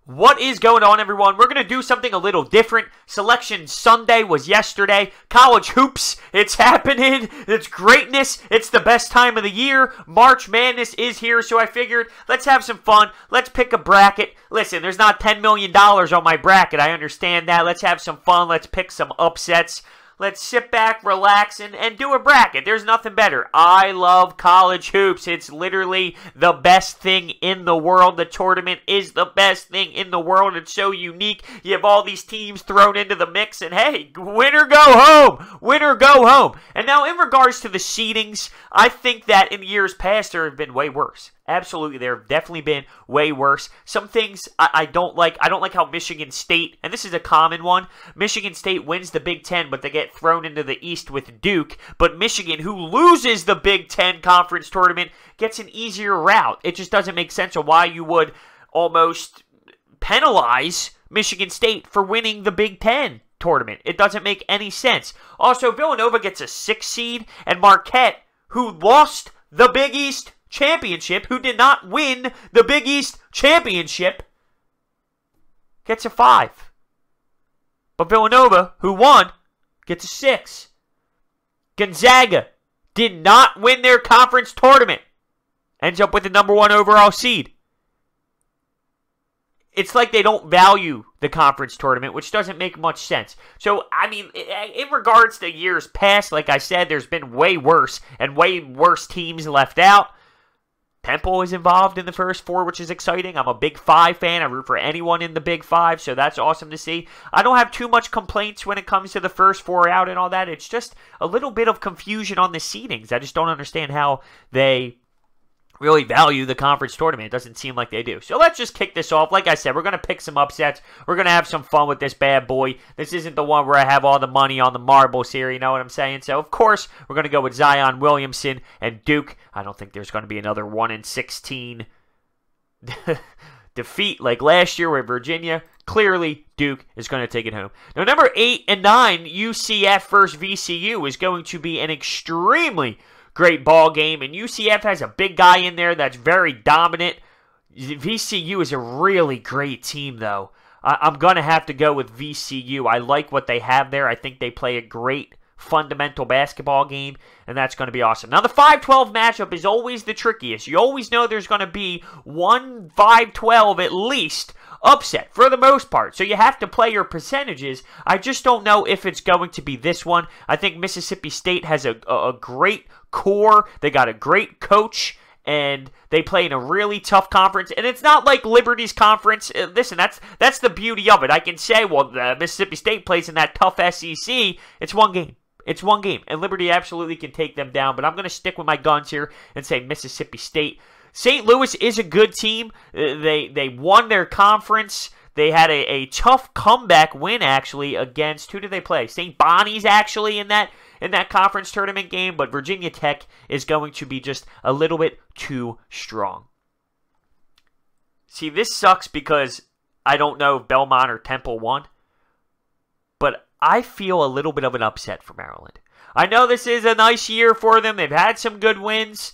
What is going on, everyone? We're going to do something a little different. Selection Sunday was yesterday. College hoops, it's happening. It's greatness. It's the best time of the year. March Madness is here, so I figured let's have some fun. Let's pick a bracket. Listen, there's not $10 million on my bracket. I understand that. Let's have some fun. Let's pick some upsets. Let's sit back, relax, and do a bracket. There's nothing better. I love college hoops. It's literally the best thing in the world. The tournament is the best thing in the world. It's so unique. You have all these teams thrown into the mix, and hey, win or go home. Win or go home. And now in regards to the seedings, I think that in years past there have been way worse. Absolutely, there have definitely been way worse. Some things I don't like. I don't like how Michigan State, and this is a common one, Michigan State wins the Big Ten, but they get thrown into the East with Duke. But Michigan, who loses the Big Ten conference tournament, gets an easier route. It just doesn't make sense of why you would almost penalize Michigan State for winning the Big Ten tournament. It doesn't make any sense. Also, Villanova gets a 6 seed, and Marquette, who lost the Big East Championship, who did not win the Big East Championship, gets a 5. But Villanova, who won, gets a 6. Gonzaga did not win their conference tournament, ends up with the #1 overall seed. It's like they don't value the conference tournament, which doesn't make much sense. So, I mean, in regards to years past, like I said, there's been way worse and way worse teams left out. Temple is involved in the first 4, which is exciting. I'm a Big 5 fan. I root for anyone in the Big 5, so that's awesome to see. I don't have too much complaints when it comes to the first 4 out and all that. It's just a little bit of confusion on the seedings. I just don't understand how they really value the conference tournament. It doesn't seem like they do. So let's just kick this off. Like I said, we're going to pick some upsets. We're going to have some fun with this bad boy. This isn't the one where I have all the money on the marbles here, you know what I'm saying? So, of course, we're going to go with Zion Williamson and Duke. I don't think there's going to be another 1-16 defeat like last year with Virginia. Clearly, Duke is going to take it home. Now, number 8 and 9, UCF versus VCU, is going to be an extremely great ball game, and UCF has a big guy in there that's very dominant. VCU is a really great team, though. I'm going to have to go with VCU. I like what they have there. I think they play a great fundamental basketball game, and that's going to be awesome. Now, the 5-12 matchup is always the trickiest. You always know there's going to be one 5-12 at least upset for the most part. So you have to play your percentages. I just don't know if it's going to be this one. I think Mississippi State has a great core. They got a great coach, and they play in a really tough conference. And it's not like Liberty's conference. Listen, that's the beauty of it. I can say, well, Mississippi State plays in that tough SEC. It's one game. It's one game, and Liberty absolutely can take them down. But I'm going to stick with my guns here and say Mississippi State. St. Louis is a good team. They won their conference. They had a tough comeback win, actually, against, who did they play? St. Bonnie's, actually, in that conference tournament game. But Virginia Tech is going to be just a little bit too strong. See, this sucks because I don't know if Belmont or Temple won. But I feel a little bit of an upset for Maryland. I know this is a nice year for them. They've had some good wins.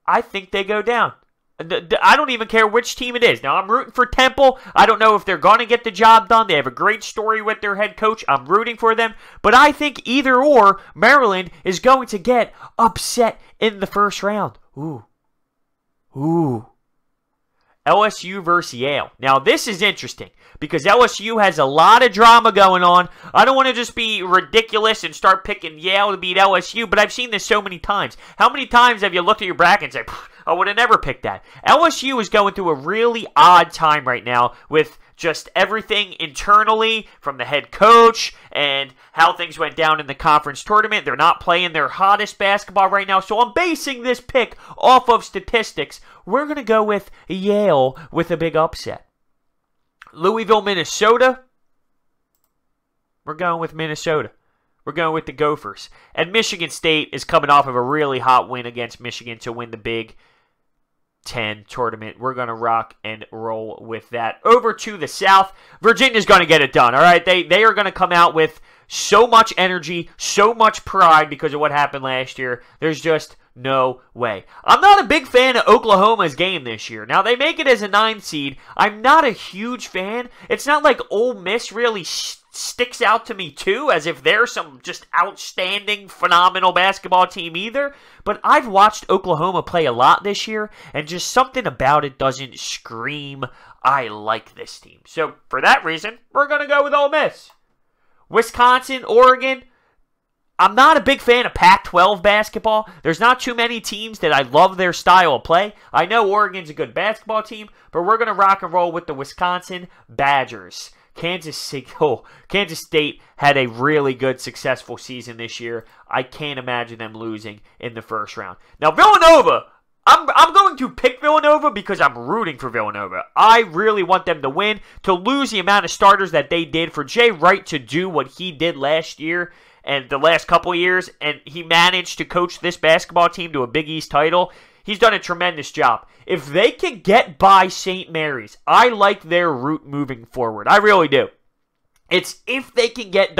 I think they go down. I don't even care which team it is. Now, I'm rooting for Temple. I don't know if they're going to get the job done. They have a great story with their head coach. I'm rooting for them. But I think either or, Maryland is going to get upset in the first round. Ooh. LSU versus Yale. Now, this is interesting because LSU has a lot of drama going on. I don't want to just be ridiculous and start picking Yale to beat LSU, but I've seen this so many times. How many times have you looked at your bracket and said, I would have never picked that? LSU is going through a really odd time right now with just everything internally from the head coach and how things went down in the conference tournament. They're not playing their hottest basketball right now, so I'm basing this pick off of statistics. We're going to go with Yale with a big upset. Louisville, Minnesota. We're going with Minnesota. We're going with the Gophers. And Michigan State is coming off of a really hot win against Michigan to win the Big 10 tournament. We're going to rock and roll with that. Over to the South, Virginia's going to get it done, all right? They are going to come out with so much energy, so much pride because of what happened last year. There's just No way. I'm not a big fan of Oklahoma's game this year. Now, they make it as a 9 seed. I'm not a huge fan. It's not like Ole Miss really sticks out to me, too, as if they're some just outstanding, phenomenal basketball team either. But I've watched Oklahoma play a lot this year, and just something about it doesn't scream, I like this team. So, for that reason, we're going to go with Ole Miss. Wisconsin, Oregon. I'm not a big fan of Pac-12 basketball. There's not too many teams that I love their style of play. I know Oregon's a good basketball team, but we're going to rock and roll with the Wisconsin Badgers. Kansas State had a really good, successful season this year. I can't imagine them losing in the first round. Now, Villanova, I'm going to pick Villanova because I'm rooting for Villanova. I really want them to win. To lose the amount of starters that they did, for Jay Wright to do what he did last year and the last couple of years, and he managed to coach this basketball team to a Big East title, he's done a tremendous job. If they can get by St. Mary's, I like their route moving forward. I really do. It's if they can get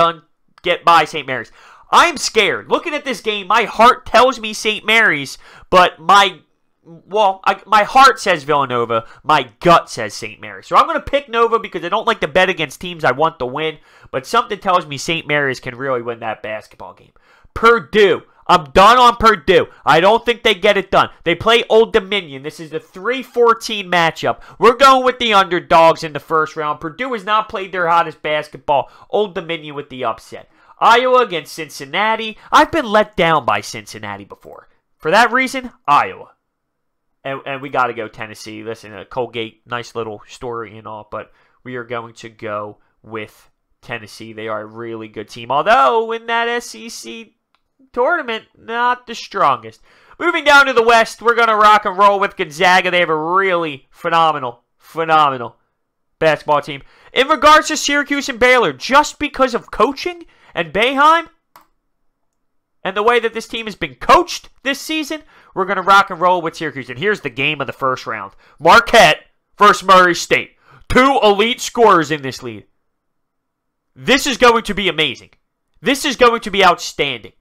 by St. Mary's. I'm scared. Looking at this game, my heart tells me St. Mary's, but my heart says Villanova. My gut says St. Mary's. So I'm going to pick Nova because I don't like to bet against teams I want to win, but something tells me St. Mary's can really win that basketball game. Purdue. I'm done on Purdue. I don't think they get it done. They play Old Dominion. This is the 3-14 matchup. We're going with the underdogs in the first round. Purdue has not played their hottest basketball. Old Dominion with the upset. Iowa against Cincinnati. I've been let down by Cincinnati before. For that reason, Iowa. And we got to go Tennessee. Listen, Colgate, nice little story and all, but we are going to go with Tennessee. They are a really good team, although in that SEC tournament, not the strongest. Moving down to the West, we're going to rock and roll with Gonzaga. They have a really phenomenal basketball team. In regards to Syracuse and Baylor, just because of coaching and Boeheim and the way that this team has been coached this season, we're going to rock and roll with Syracuse. And here's the game of the first round. Marquette versus Murray State. 2 elite scorers in this league. This is going to be amazing. This is going to be outstanding.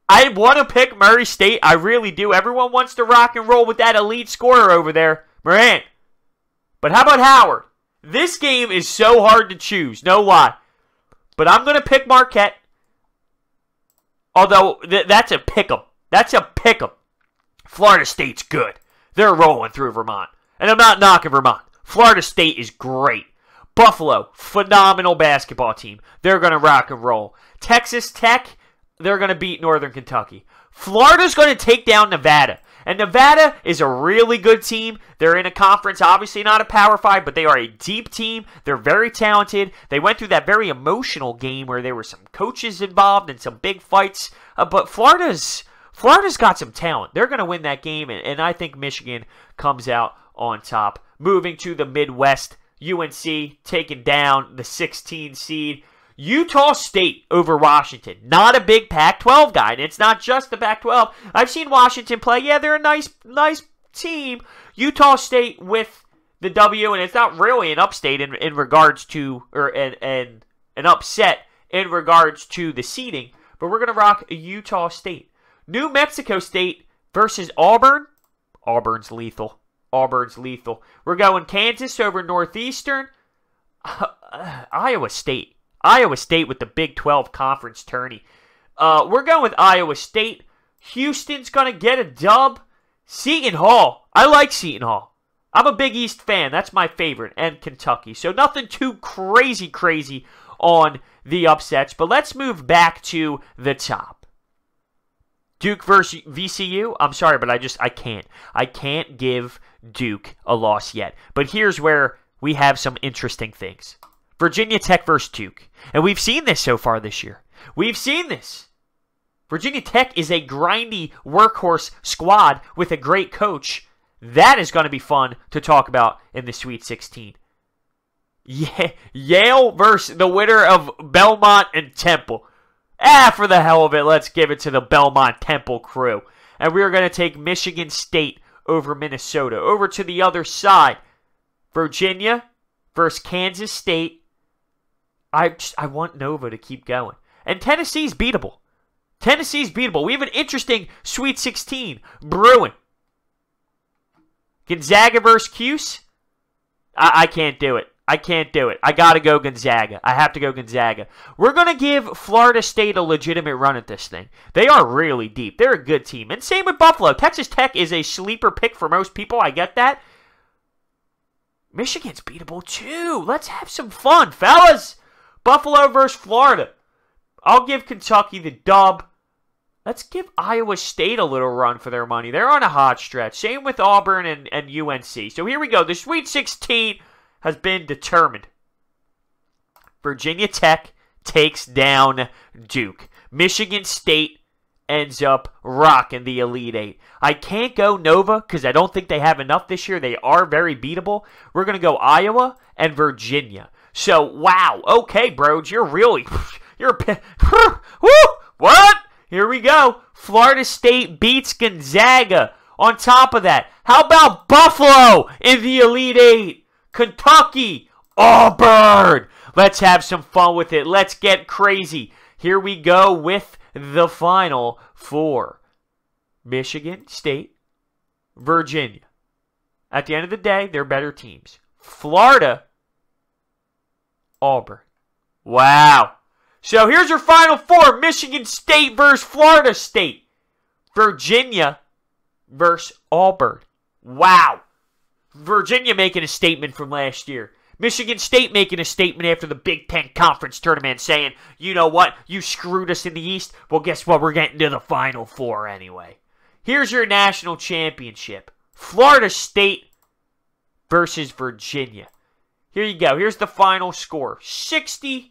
I want to pick Murray State. I really do. Everyone wants to rock and roll with that elite scorer over there, Morant. But how about Howard? This game is so hard to choose. No lie. But I'm going to pick Marquette. Although, that's a pick-em. That's a pick-em. Florida State's good. They're rolling through Vermont. And I'm not knocking Vermont. Florida State is great. Buffalo, phenomenal basketball team. They're going to rock and roll. Texas Tech, they're going to beat Northern Kentucky. Florida's going to take down Nevada. And Nevada is a really good team. They're in a conference, obviously not a Power 5, but they are a deep team. They're very talented. They went through that very emotional game where there were some coaches involved and some big fights. But Florida's got some talent. They're going to win that game, and I think Michigan comes out on top. Moving to the Midwest, UNC taking down the 16 seed. Utah State over Washington. Not a big Pac-12 guy, and it's not just the Pac-12. I've seen Washington play. Yeah, they're a nice team. Utah State with the W, and it's not really an upstate in regards to, or an upset in regards to the seeding, but we're going to rock Utah State. New Mexico State versus Auburn. Auburn's lethal. Auburn's lethal. We're going Kansas over Northeastern. Iowa State. Iowa State with the Big 12 conference tourney. We're going with Iowa State. Houston's going to get a dub. Seton Hall. I like Seton Hall. I'm a Big East fan. That's my favorite. And Kentucky. So nothing too crazy on the upsets. But let's move back to the top. Duke versus VCU. I'm sorry, but I can't. I can't give Duke a loss yet. But here's where we have some interesting things. Virginia Tech versus Duke. And we've seen this so far this year. We've seen this. Virginia Tech is a grindy workhorse squad with a great coach. That is going to be fun to talk about in the Sweet 16. Yale versus the winner of Belmont and Temple. For the hell of it, let's give it to the Belmont Temple crew. And we're going to take Michigan State over Minnesota. Over to the other side. Virginia versus Kansas State. I want Nova to keep going. And Tennessee's beatable. Tennessee's beatable. We have an interesting Sweet 16 brewing. Gonzaga versus Cuse. I can't do it. I can't do it. I got to go Gonzaga. I have to go Gonzaga. We're going to give Florida State a legitimate run at this thing. They are really deep. They're a good team. And same with Buffalo. Texas Tech is a sleeper pick for most people. I get that. Michigan's beatable too. Let's have some fun, fellas. Buffalo versus Florida. I'll give Kentucky the dub. Let's give Iowa State a little run for their money. They're on a hot stretch. Same with Auburn and UNC. So here we go. The Sweet 16 has been determined. Virginia Tech takes down Duke. Michigan State ends up rocking the Elite Eight. I can't go Nova because I don't think they have enough this year. They are very beatable. We're going to go Iowa and Virginia. So, wow. Okay, bros. You're really... You're... Woo! What? Here we go. Florida State beats Gonzaga. On top of that, how about Buffalo in the Elite Eight? Kentucky, Auburn. Let's have some fun with it. Let's get crazy. Here we go with the final four. Michigan State, Virginia. At the end of the day, they're better teams. Florida, Auburn. Wow. So here's your final four. Michigan State versus Florida State. Virginia versus Auburn. Wow. Virginia making a statement from last year. Michigan State making a statement after the Big Ten Conference Tournament saying, you know what, you screwed us in the East. Well, guess what? We're getting to the Final Four anyway. Here's your national championship. Florida State versus Virginia. Here you go. Here's the final score. 65-60.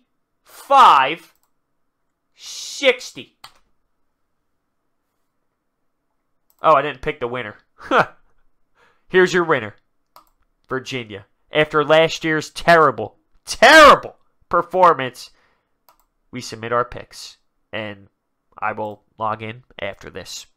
Oh, I didn't pick the winner. Here's your winner. Virginia. After last year's terrible performance, we submit our picks. And I will log in after this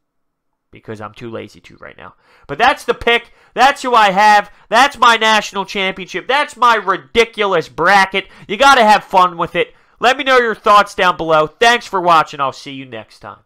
because I'm too lazy to right now. But that's the pick. That's who I have. That's my national championship. That's my ridiculous bracket. You got to have fun with it. Let me know your thoughts down below. Thanks for watching. I'll see you next time.